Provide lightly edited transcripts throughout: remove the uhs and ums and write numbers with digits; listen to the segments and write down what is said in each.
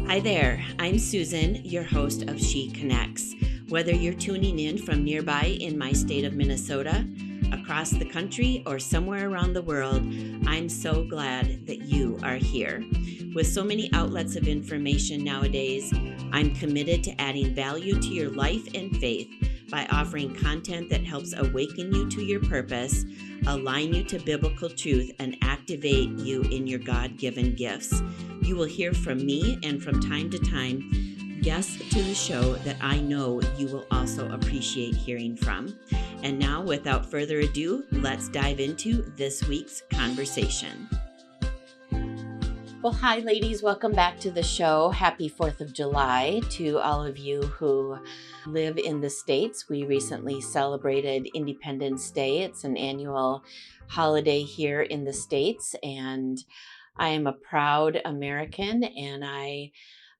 Hi there, I'm Susan, your host of She Connects. Whether you're tuning in from nearby in my state of Minnesota, across the country, or somewhere around the world, I'm so glad that you are here. With so many outlets of information nowadays, I'm committed to adding value to your life and faith by offering content that helps awaken you to your purpose, align you to biblical truth, and activate you in your God-given gifts. You will hear from me and from time to time guests to the show that I know you will also appreciate hearing from. And now, without further ado, let's dive into this week's conversation. Well, hi, ladies. Welcome back to the show. Happy 4th of July to all of you who live in the States. We recently celebrated Independence Day. It's an annual holiday here in the States, and I am a proud American, and I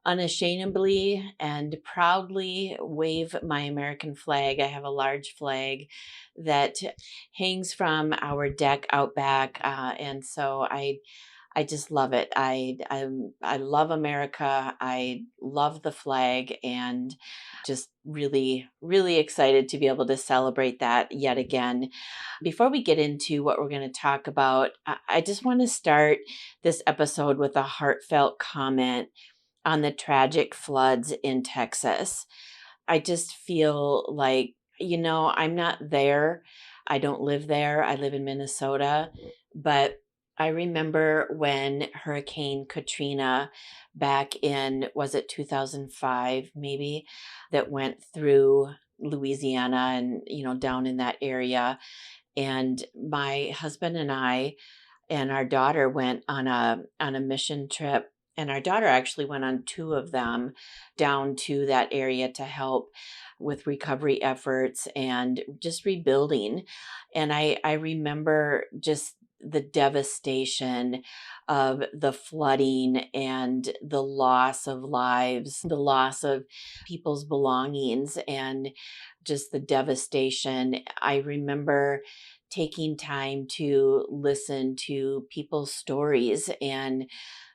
unashamedly and proudly wave my American flag. I have a large flag that hangs from our deck out back, and so I just love it. I love America. I love the flag, and just really, really excited to be able to celebrate that yet again. Before we get into what we're going to talk about, I just want to start this episode with a heartfelt comment on the tragic floods in Texas. I just feel like, I'm not there. I don't live there. I live in Minnesota. But I remember when Hurricane Katrina back in, was it 2005 maybe, that went through Louisiana and, down in that area. And my husband and I and our daughter went on a mission trip, and our daughter actually went on two of them down to that area to help with recovery efforts and just rebuilding. And I remember just the devastation of the flooding and the loss of lives, the loss of people's belongings, and just the devastation. I remember taking time to listen to people's stories, and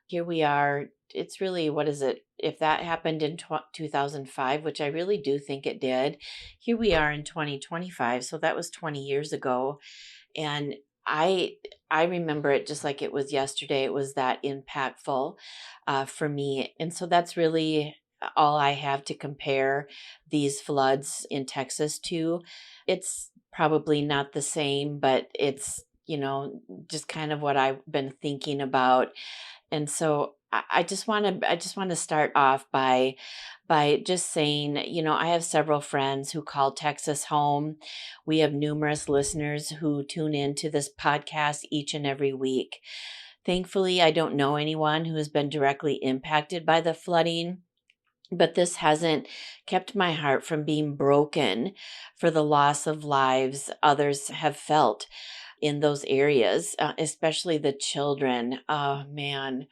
here we are. It's really, what is it? If that happened in 2005, which I really do think it did, here we are in 2025. So that was 20 years ago. And I remember it just like it was yesterday. It was that impactful for me. And so that's really all I have to compare these floods in Texas to. It's probably not the same, but it's, just kind of what I've been thinking about. And so I just want to start off by just saying, I have several friends who call Texas home. We have numerous listeners who tune into this podcast each and every week. Thankfully, I don't know anyone who has been directly impacted by the flooding, but this hasn't kept my heart from being broken for the loss of lives others have felt in those areas, especially the children. Oh, man.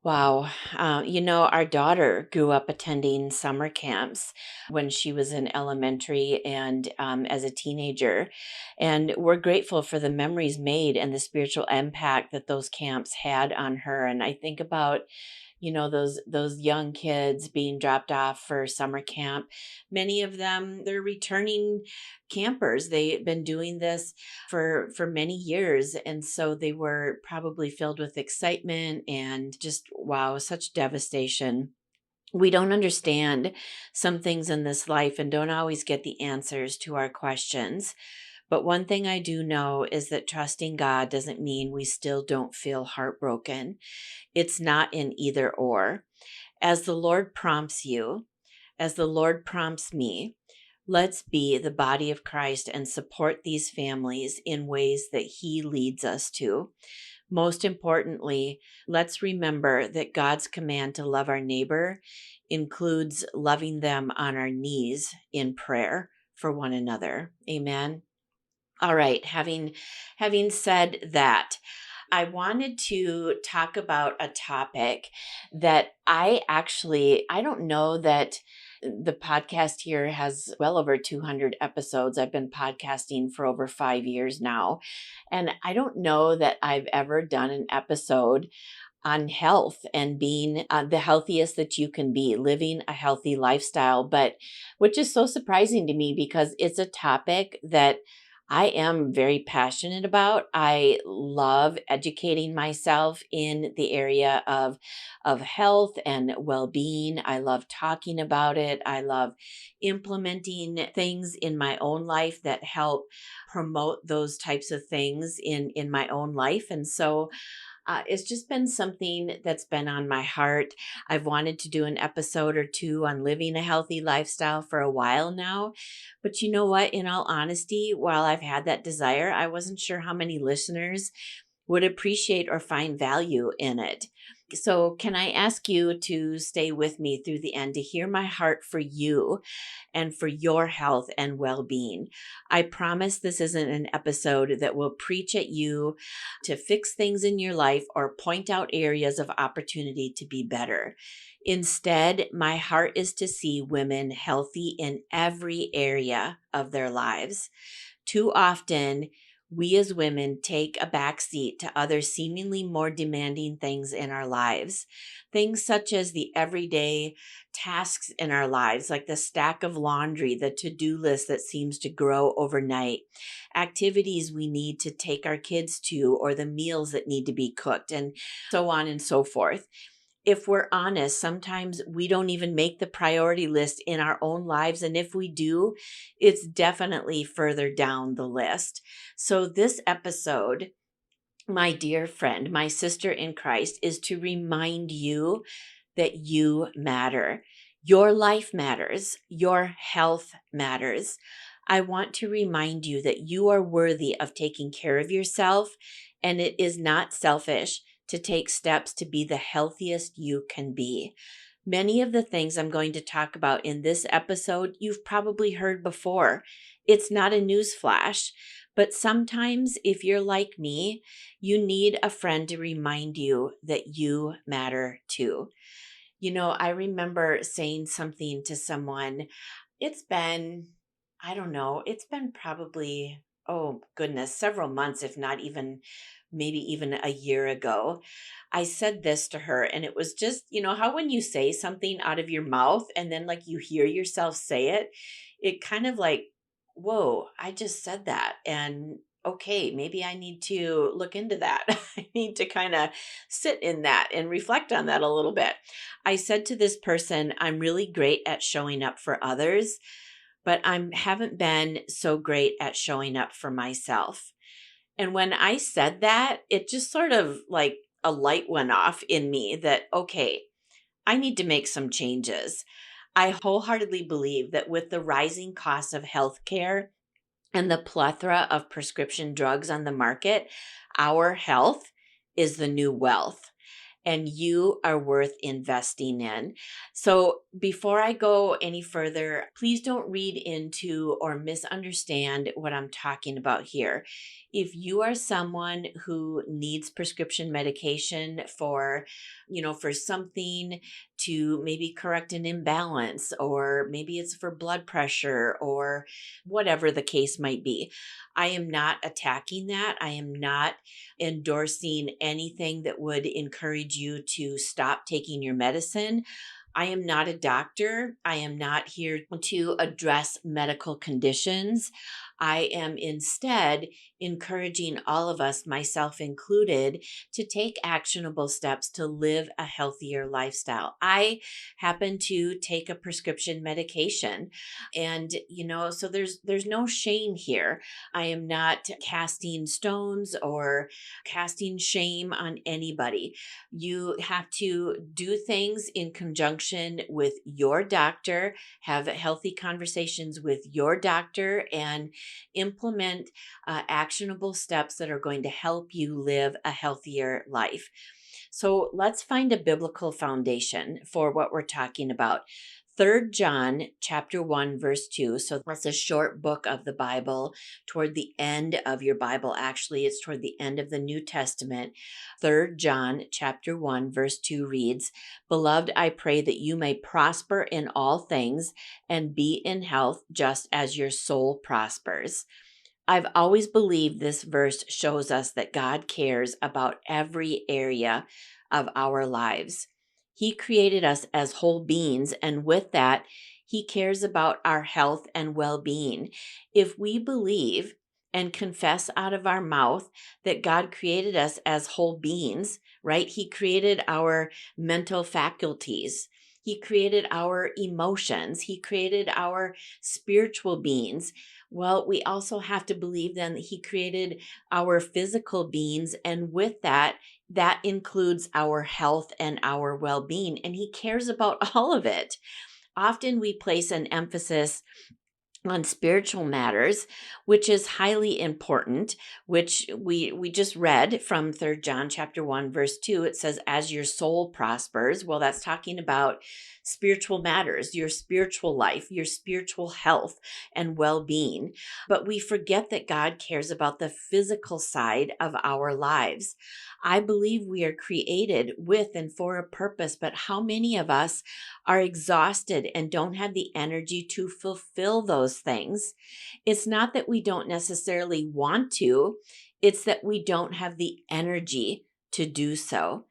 Wow. Our daughter grew up attending summer camps when she was in elementary and as a teenager. And we're grateful for the memories made and the spiritual impact that those camps had on her. And I think about those young kids being dropped off for summer camp. Many of them, they're returning campers. They've been doing this for many years, and so they were probably filled with excitement and just, wow, such devastation. We don't understand some things in this life and don't always get the answers to our questions. But one thing I do know is that trusting God doesn't mean we still don't feel heartbroken. It's not an either or. As the Lord prompts you, as the Lord prompts me, let's be the body of Christ and support these families in ways that He leads us to. Most importantly, let's remember that God's command to love our neighbor includes loving them on our knees in prayer for one another. Amen. All right, having said that, I wanted to talk about a topic that I don't know that The podcast here has well over 200 episodes. I've been podcasting for over 5 years now. And I don't know that I've ever done an episode on health and being the healthiest that you can be, living a healthy lifestyle, but which is so surprising to me because it's a topic that I am very passionate about. I love educating myself in the area of health and well-being. I love talking about it. I love implementing things in my own life that help promote those types of things in my own life. And so it's just been something that's been on my heart. I've wanted to do an episode or two on living a healthy lifestyle for a while now. But you know what? In all honesty, while I've had that desire, I wasn't sure how many listeners would appreciate or find value in it. So, can I ask you to stay with me through the end to hear my heart for you and for your health and well being? I promise this isn't an episode that will preach at you to fix things in your life or point out areas of opportunity to be better. Instead, my heart is to see women healthy in every area of their lives. Too often, we as women take a backseat to other seemingly more demanding things in our lives. Things such as the everyday tasks in our lives, like the stack of laundry, the to do list that seems to grow overnight, activities we need to take our kids to, or the meals that need to be cooked, and so on and so forth. If we're honest, sometimes we don't even make the priority list in our own lives. And if we do, it's definitely further down the list. So, this episode, my dear friend, my sister in Christ, is to remind you that you matter. Your life matters. Your health matters. I want to remind you that you are worthy of taking care of yourself, and it is not selfish to take steps to be the healthiest you can be. Many of the things I'm going to talk about in this episode, you've probably heard before. It's not a news flash, but sometimes if you're like me, you need a friend to remind you that you matter too. You know, I remember saying something to someone. It's been, I don't know, it's been probably, oh goodness, several months, if not even maybe even a year ago. I said this to her, and it was just, you know, how when you say something out of your mouth and then like you hear yourself say it, it kind of like, whoa, I just said that. And okay, maybe I need to look into that. I need to kind of sit in that and reflect on that a little bit. I said to this person, I'm really great at showing up for others, but I haven't been so great at showing up for myself. And when I said that, it just sort of like a light went off in me that, okay, I need to make some changes. I wholeheartedly believe that with the rising costs of healthcare and the plethora of prescription drugs on the market, our health is the new wealth, and you are worth investing in. So, before I go any further, please don't read into or misunderstand what I'm talking about here. If you are someone who needs prescription medication for, for something to maybe correct an imbalance, or maybe it's for blood pressure or whatever the case might be, I am not attacking that. I am not endorsing anything that would encourage you to stop taking your medicine. I am not a doctor. I am not here to address medical conditions. I am instead encouraging all of us, myself included, to take actionable steps to live a healthier lifestyle. I happen to take a prescription medication, and so there's no shame here. I am not casting stones or casting shame on anybody. You have to do things in conjunction with your doctor, have healthy conversations with your doctor, and implement actionable steps that are going to help you live a healthier life. So let's find a biblical foundation for what we're talking about. 3 John chapter 1 verse 2. So that's a short book of the Bible. Toward the end of your Bible, actually, it's toward the end of the New Testament. 3 John chapter 1 verse 2 reads, "Beloved, I pray that you may prosper in all things and be in health just as your soul prospers." I've always believed this verse shows us that God cares about every area of our lives. He created us as whole beings, and with that, He cares about our health and well being. If we believe and confess out of our mouth that God created us as whole beings, right? He created our mental faculties. He created our emotions. He created our spiritual beings. Well, we also have to believe then that He created our physical beings, and with that, that includes our health and our well being, and He cares about all of it. Often we place an emphasis on spiritual matters, which is highly important, which we just read from 3 John chapter 1 verse 2. It says, as your soul prospers. Well, that's talking about spiritual matters, your spiritual life, your spiritual health and well-being. But we forget that God cares about the physical side of our lives. I believe we are created with and for a purpose, but how many of us are exhausted and don't have the energy to fulfill those things? It's not that we don't necessarily want to, it's that we don't have the energy to do so.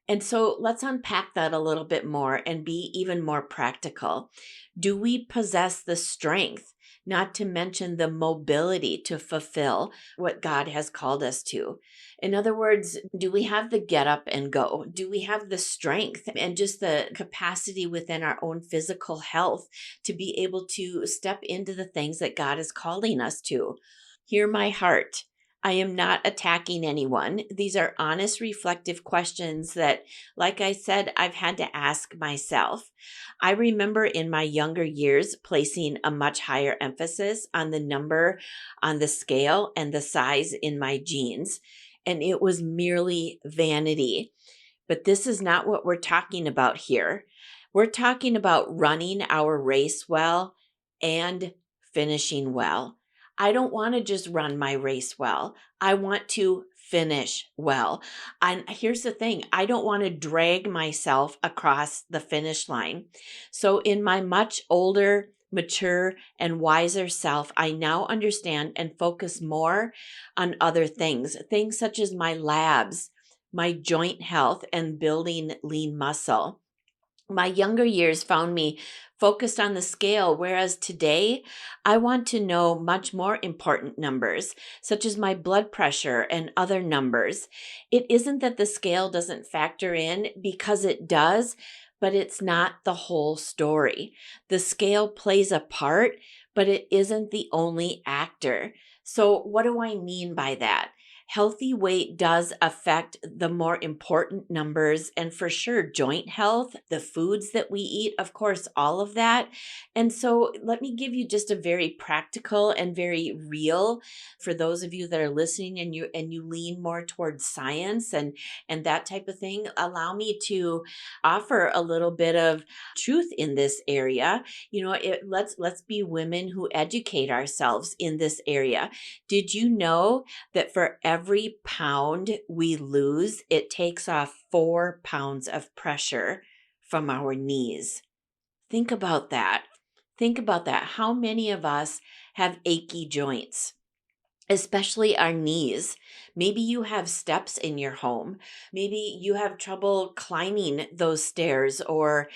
And so let's unpack that a little bit more and be even more practical. Do we possess the strength, not to mention the mobility, to fulfill what God has called us to? In other words, do we have the get up and go? Do we have the strength and just the capacity within our own physical health to be able to step into the things that God is calling us to? Hear my heart. I am not attacking anyone. These are honest, reflective questions that, like I said, I've had to ask myself. I remember in my younger years placing a much higher emphasis on the number on the scale and the size in my jeans, and it was merely vanity. But this is not what we're talking about here. We're talking about running our race well and finishing well. I don't want to just run my race well. I want to finish well. And here's the thing, I don't want to drag myself across the finish line. So, in my much older, mature, and wiser self, I now understand and focus more on other things such as my labs, my joint health, and building lean muscle. My younger years found me focused on the scale, whereas today I want to know much more important numbers, such as my blood pressure and other numbers. It isn't that the scale doesn't factor in, because it does, but it's not the whole story. The scale plays a part, but it isn't the only actor. So, what do I mean by that? Healthy weight does affect the more important numbers, and for sure, joint health, the foods that we eat, of course, all of that. And so let me give you just a very practical and very real, for those of you that are listening and you lean more towards science and that type of thing. Allow me to offer a little bit of truth in this area. Let's be women who educate ourselves in this area. Did you know that for every pound we lose, it takes off 4 pounds of pressure from our knees? Think about that. Think about that. How many of us have achy joints? Especially our knees. Maybe you have steps in your home. Maybe you have trouble climbing those stairs, or,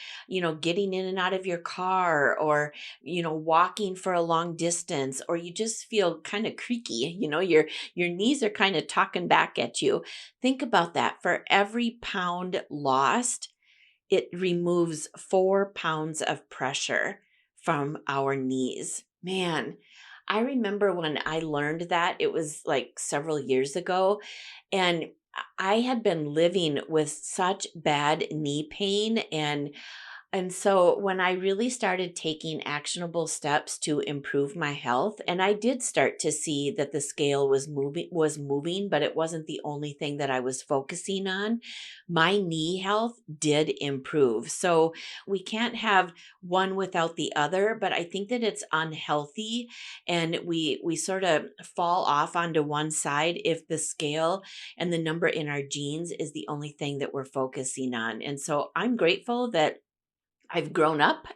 getting in and out of your car, or, walking for a long distance, or you just feel kind of creaky. Your knees are kind of talking back at you. Think about that. For every pound lost, it removes 4 pounds of pressure from our knees. Man, I remember when I learned that, it was like several years ago, and I had been living with such bad knee pain, and And so when I really started taking actionable steps to improve my health, and I did start to see that the scale was moving, but it wasn't the only thing that I was focusing on. My knee health did improve. So we can't have one without the other, but I think that it's unhealthy and we sort of fall off onto one side if the scale and the number in our genes is the only thing that we're focusing on. And so I'm grateful that I've grown up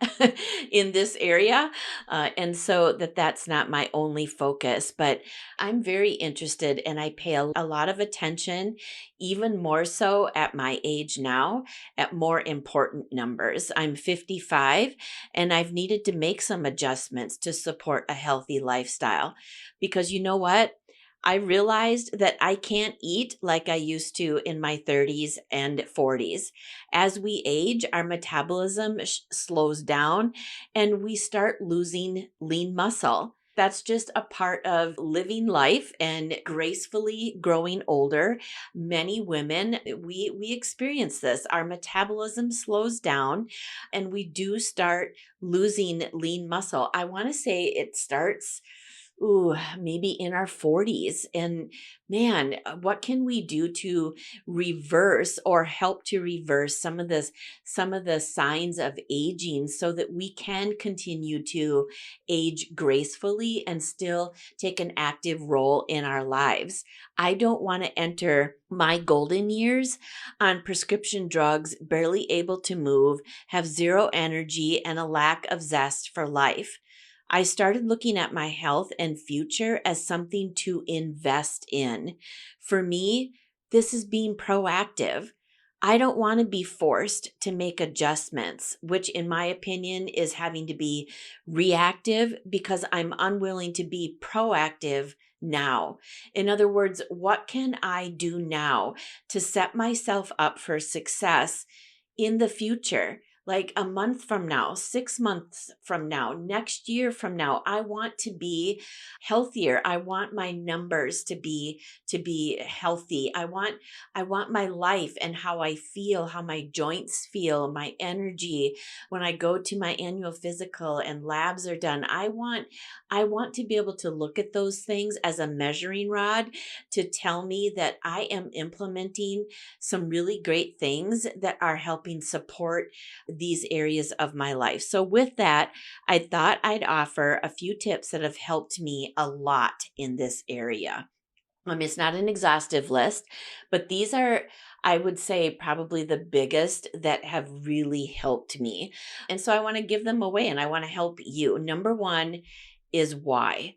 in this area, and so that's not my only focus. But I'm very interested, and I pay a lot of attention, even more so at my age now, at more important numbers. I'm 55, and I've needed to make some adjustments to support a healthy lifestyle, because you know what? I realized that I can't eat like I used to in my 30s and 40s. As we age, our metabolism slows down and we start losing lean muscle. That's just a part of living life and gracefully growing older. Many women, we experience this. Our metabolism slows down and we do start losing lean muscle. I want to say it starts maybe in our 40s. And man, what can we do to reverse or help to reverse some of the signs of aging so that we can continue to age gracefully and still take an active role in our lives? I don't want to enter my golden years on prescription drugs, barely able to move, have zero energy, and a lack of zest for life. I started looking at my health and future as something to invest in. For me, this is being proactive. I don't want to be forced to make adjustments, which, in my opinion, is having to be reactive because I'm unwilling to be proactive now. In other words, what can I do now to set myself up for success in the future? Like a month from now, 6 months from now, next year from now, I want to be healthier. I want my numbers to be healthy. I want my life and how I feel, how my joints feel, my energy when I go to my annual physical and labs are done. I want to be able to look at those things as a measuring rod to tell me that I am implementing some really great things that are helping support these areas of my life. So, with that, I thought I'd offer a few tips that have helped me a lot in this area. It's not an exhaustive list, but these are, I would say, probably the biggest that have really helped me. And so I want to give them away and I want to help you. Number one is why.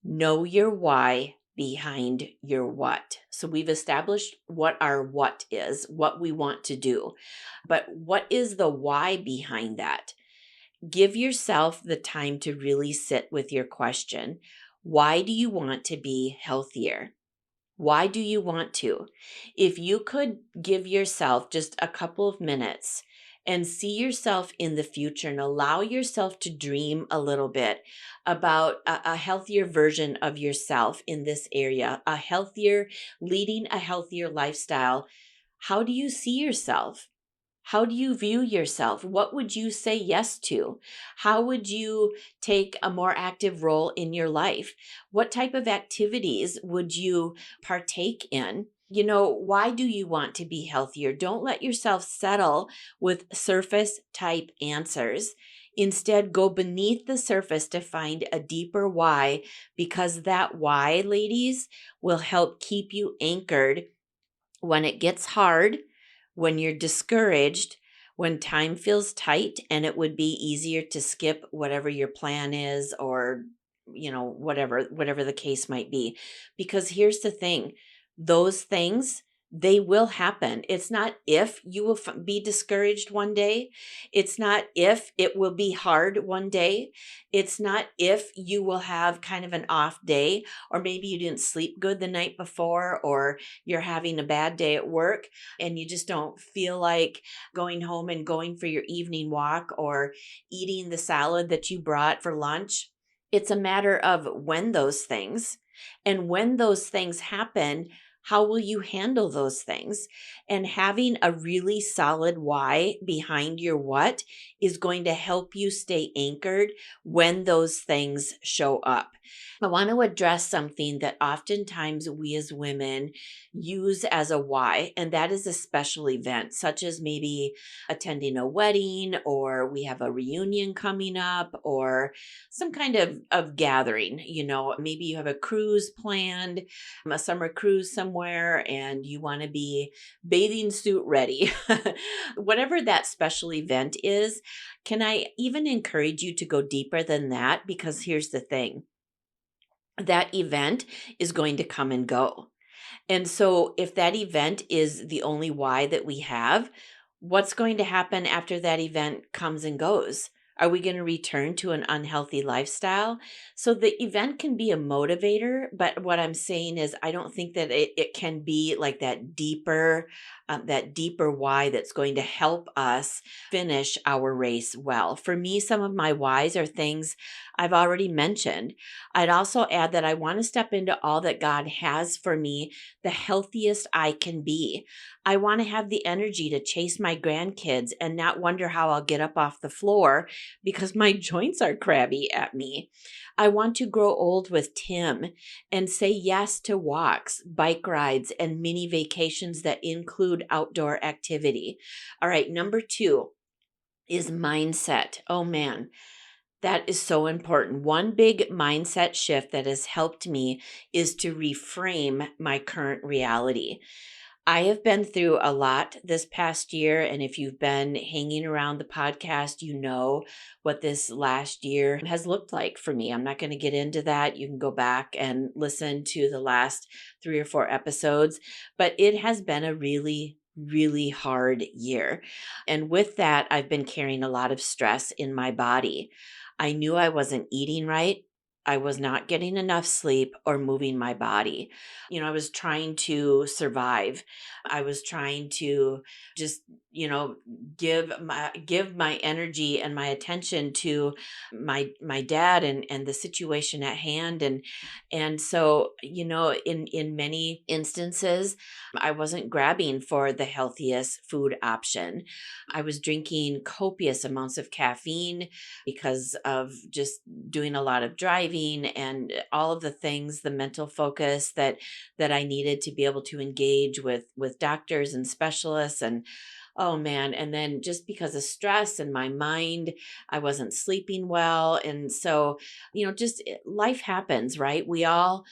Know your why behind your what. So we've established what our what is, what we want to do. But what is the why behind that? Give yourself the time to really sit with your question. Why do you want to be healthier? Why do you want to? If you could give yourself just a couple of minutes and see yourself in the future and allow yourself to dream a little bit about a healthier version of yourself in this area, leading a healthier lifestyle, how do you see yourself? How do you view yourself? What would you say yes to? How would you take a more active role in your life? What type of activities would you partake in? Why do you want to be healthier? Don't let yourself settle with surface type answers. Instead, go beneath the surface to find a deeper why, because that why, ladies, will help keep you anchored when it gets hard, when you're discouraged, when time feels tight, and it would be easier to skip whatever your plan is or whatever the case might be. Because here's the thing, those things, they will happen. It's not if you will be discouraged one day. It's not if it will be hard one day. It's not if you will have kind of an off day, or maybe you didn't sleep good the night before, or you're having a bad day at work and you just don't feel like going home and going for your evening walk or eating the salad that you brought for lunch. It's a matter of when those things, and when those things happen, how will you handle those things? And having a really solid why behind your what is going to help you stay anchored when those things show up. I want to address something that oftentimes we as women use as a why, and that is a special event, such as maybe attending a wedding, or we have a reunion coming up, or some kind of gathering. Maybe you have a cruise planned, a summer cruise somewhere, and you want to be bathing suit ready. Whatever that special event is, can I even encourage you to go deeper than that? Because here's the thing, that event is going to come and go. And so, if that event is the only why that we have, what's going to happen after that event comes and goes? Are we going to return to an unhealthy lifestyle? So, the event can be a motivator, but what I'm saying is, I don't think that it can be like that deeper why that's going to help us finish our race well. For me, some of my whys are things I've already mentioned. I'd also add that I want to step into all that God has for me, the healthiest I can be. I want to have the energy to chase my grandkids and not wonder how I'll get up off the floor because my joints are crabby at me. I want to grow old with Tim and say yes to walks, bike rides, and mini vacations that include outdoor activity. All right, number 2 is mindset. Oh man, that is so important. One big mindset shift that has helped me is to reframe my current reality. I have been through a lot this past year, and if you've been hanging around the podcast, you know what this last year has looked like for me. I'm not going to get into that. You can go back and listen to the last 3 or 4 episodes, but it has been a really, really hard year. And with that, I've been carrying a lot of stress in my body. I knew I wasn't eating right. I was not getting enough sleep or moving my body. I was trying to survive. I was trying to just, you know, give my energy and my attention to my dad and the situation at hand, and so, in many instances I wasn't grabbing for the healthiest food option. I was drinking copious amounts of caffeine because of just doing a lot of driving and all of the things, the mental focus that I needed to be able to engage with doctors and specialists. And oh man, and then just because of stress and my mind, I wasn't sleeping well. And so, just life happens, right? We all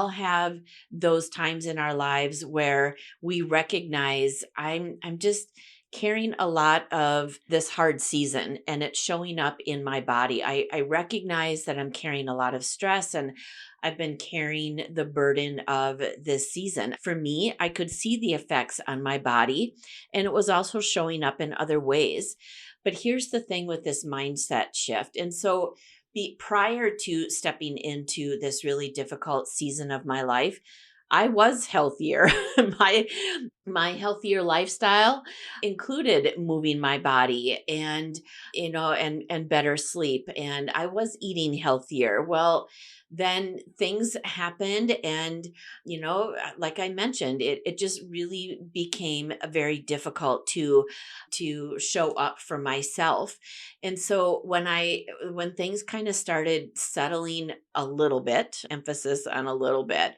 have those times in our lives where we recognize I'm just carrying a lot of this hard season and it's showing up in my body. I recognize that I'm carrying a lot of stress, and I've been carrying the burden of this season. For me, I could see the effects on my body, and it was also showing up in other ways. But here's the thing with this mindset shift. And so, prior to stepping into this really difficult season of my life, I was healthier. my my healthier lifestyle included moving my body and better sleep, and I was eating healthier. Well, then things happened, and like I mentioned, it just really became very difficult to show up for myself. And so when things kind of started settling a little bit, emphasis on a little bit,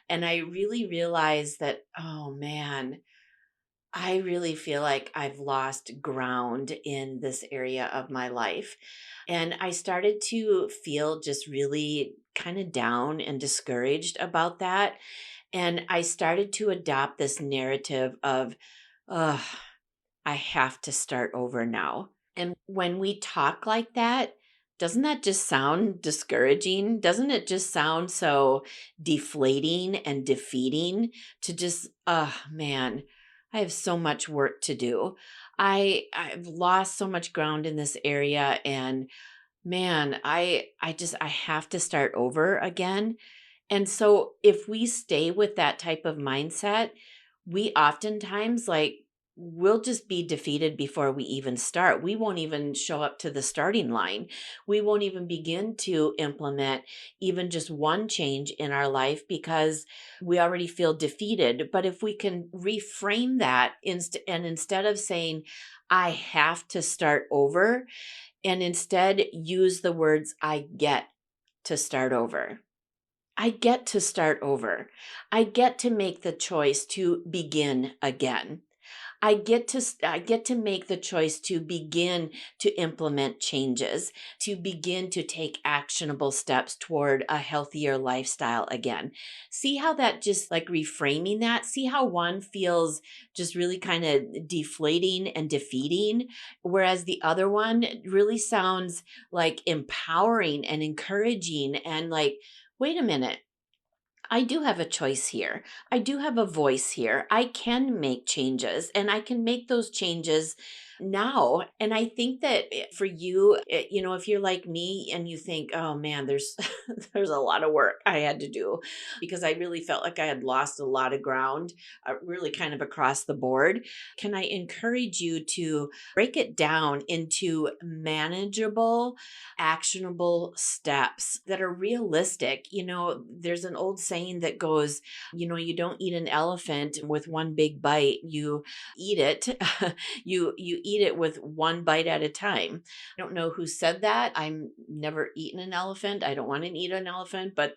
and I really realized that, oh man, I really feel like I've lost ground in this area of my life. And I started to feel just really kind of down and discouraged about that. And I started to adopt this narrative of, ugh, I have to start over now. And when we talk like that, doesn't that just sound discouraging? Doesn't it just sound so deflating and defeating to just, oh man, I have so much work to do. I've lost so much ground in this area, and man, I have to start over again. And so if we stay with that type of mindset, we oftentimes, like, we'll just be defeated before we even start. We won't even show up to the starting line. We won't even begin to implement even just one change in our life because we already feel defeated. But if we can reframe that and instead of saying, I have to start over, and instead use the words, I get to start over. I get to start over. I get to make the choice to begin again. I get to make the choice to begin to implement changes, to begin to take actionable steps toward a healthier lifestyle again. See how that just like reframing that, see how one feels just really kind of deflating and defeating, whereas the other one really sounds like empowering and encouraging and like, wait a minute. I do have a choice here. I do have a voice here. I can make changes and I can make those changes now. And I think that for you, if you're like me and you think, oh man, there's there's a lot of work I had to do because I really felt like I had lost a lot of ground, really kind of across the board. Can I encourage you to break it down into manageable, actionable steps that are realistic? There's an old saying that goes, you don't eat an elephant with one big bite. You eat it. you eat it with one bite at a time. I don't know who said that. I'm never eaten an elephant. I don't want to eat an elephant, but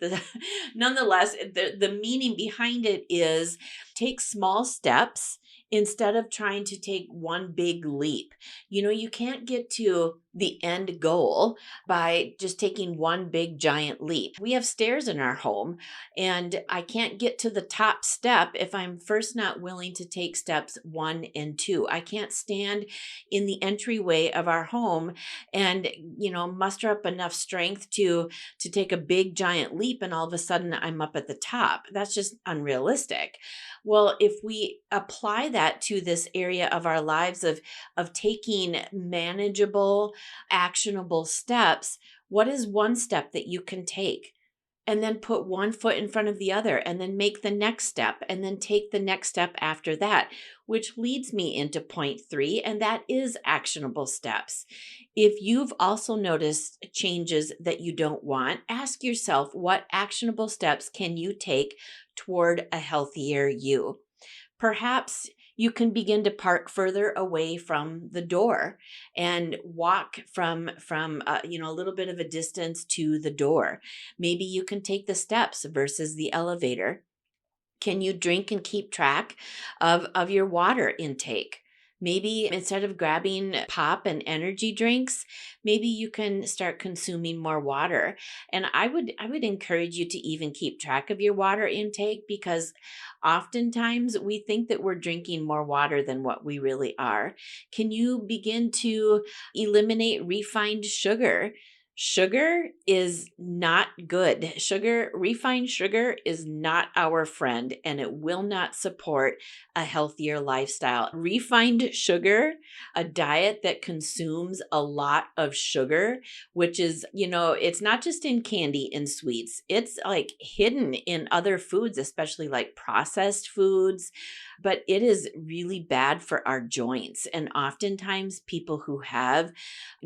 nonetheless, the meaning behind it is take small steps instead of trying to take one big leap. You can't get to the end goal by just taking one big giant leap. We have stairs in our home, and I can't get to the top step if I'm first not willing to take steps 1 and 2. I can't stand in the entryway of our home and muster up enough strength to take a big giant leap and all of a sudden I'm up at the top. That's just unrealistic. Well, if we apply that to this area of our lives of taking manageable, actionable steps, what is one step that you can take? And then put one foot in front of the other, and then make the next step, and then take the next step after that, which leads me into point 3, and that is actionable steps. If you've also noticed changes that you don't want, ask yourself, what actionable steps can you take toward a healthier you? Perhaps you can begin to park further away from the door and walk from a little bit of a distance to the door. Maybe you can take the steps versus the elevator. Can you drink and keep track of your water intake? Maybe instead of grabbing pop and energy drinks, maybe you can start consuming more water. And I would encourage you to even keep track of your water intake, because oftentimes we think that we're drinking more water than what we really are. Can you begin to eliminate refined sugar? Sugar is not good. Refined sugar is not our friend, and it will not support a healthier lifestyle. Refined sugar, a diet that consumes a lot of sugar, which is, it's not just in candy and sweets, it's like hidden in other foods, especially like processed foods. But it is really bad for our joints. And oftentimes, people who have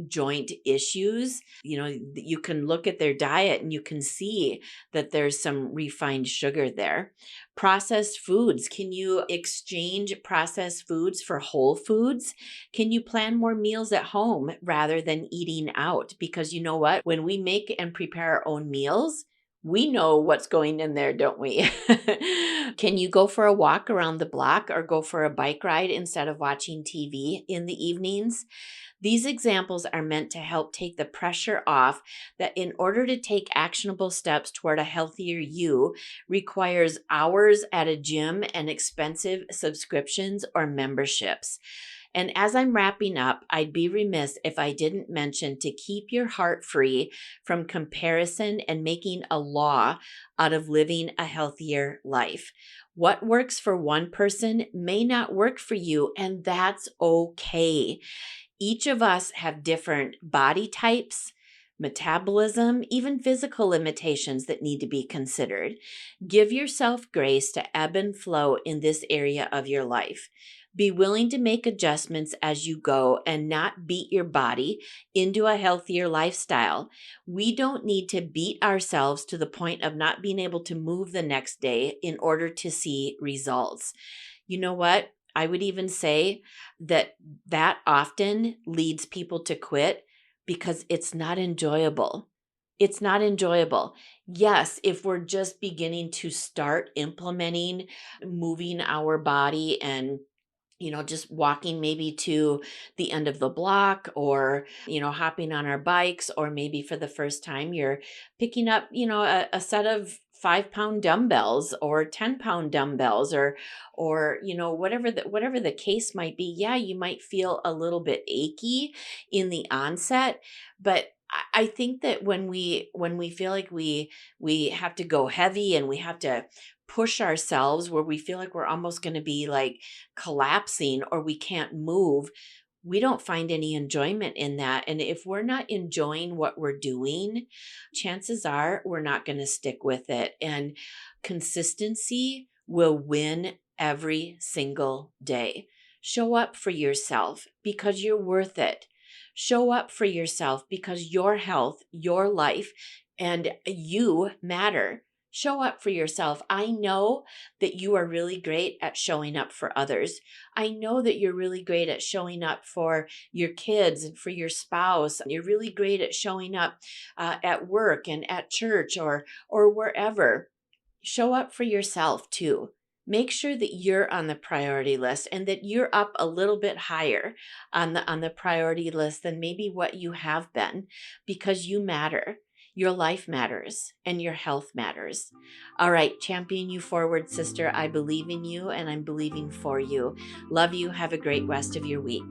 joint issues, you can look at their diet and you can see that there's some refined sugar there. Processed foods. Can you exchange processed foods for whole foods? Can you plan more meals at home rather than eating out? Because you know what? When we make and prepare our own meals, we know what's going in there, don't we? Can you go for a walk around the block or go for a bike ride instead of watching TV in the evenings? These examples are meant to help take the pressure off that in order to take actionable steps toward a healthier you requires hours at a gym and expensive subscriptions or memberships. And as I'm wrapping up, I'd be remiss if I didn't mention to keep your heart free from comparison and making a law out of living a healthier life. What works for one person may not work for you, and that's okay. Each of us have different body types, metabolism, even physical limitations that need to be considered. Give yourself grace to ebb and flow in this area of your life. Be willing to make adjustments as you go and not beat your body into a healthier lifestyle. We don't need to beat ourselves to the point of not being able to move the next day in order to see results. You know what? I would even say that often leads people to quit because it's not enjoyable. It's not enjoyable. Yes, if we're just beginning to start implementing moving our body and just walking maybe to the end of the block or, hopping on our bikes, or maybe for the first time you're picking up, a set of 5-pound dumbbells or 10-pound dumbbells or, whatever the case might be. Yeah, you might feel a little bit achy in the onset, but I think that when we feel like we have to go heavy and we have to push ourselves where we feel like we're almost going to be like collapsing or we can't move, we don't find any enjoyment in that. And if we're not enjoying what we're doing, chances are we're not going to stick with it. And consistency will win every single day. Show up for yourself because you're worth it. Show up for yourself because your health, your life, and you matter. Show up for yourself. I know that you are really great at showing up for others. I know that you're really great at showing up for your kids and for your spouse. You're really great at showing up at work and at church or wherever. Show up for yourself too. Make sure that you're on the priority list and that you're up a little bit higher on the priority list than maybe what you have been, because you matter. Your life matters and your health matters. All right, champion you forward, sister. I believe in you and I'm believing for you. Love you. Have a great rest of your week.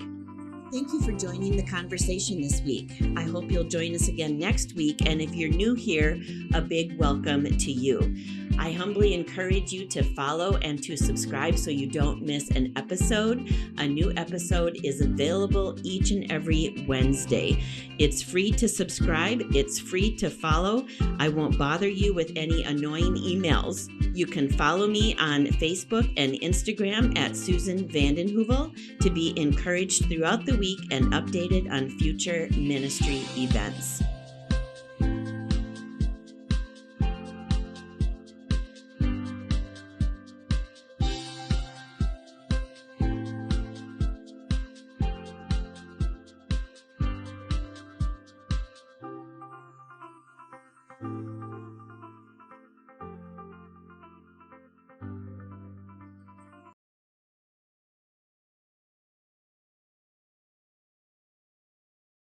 Thank you for joining the conversation this week. I hope you'll join us again next week. And if you're new here, a big welcome to you. I humbly encourage you to follow and to subscribe so you don't miss an episode. A new episode is available each and every Wednesday. It's free to subscribe. It's free to follow. I won't bother you with any annoying emails. You can follow me on Facebook and Instagram at Susan Vandenhoevel to be encouraged throughout the week and updated on future ministry events.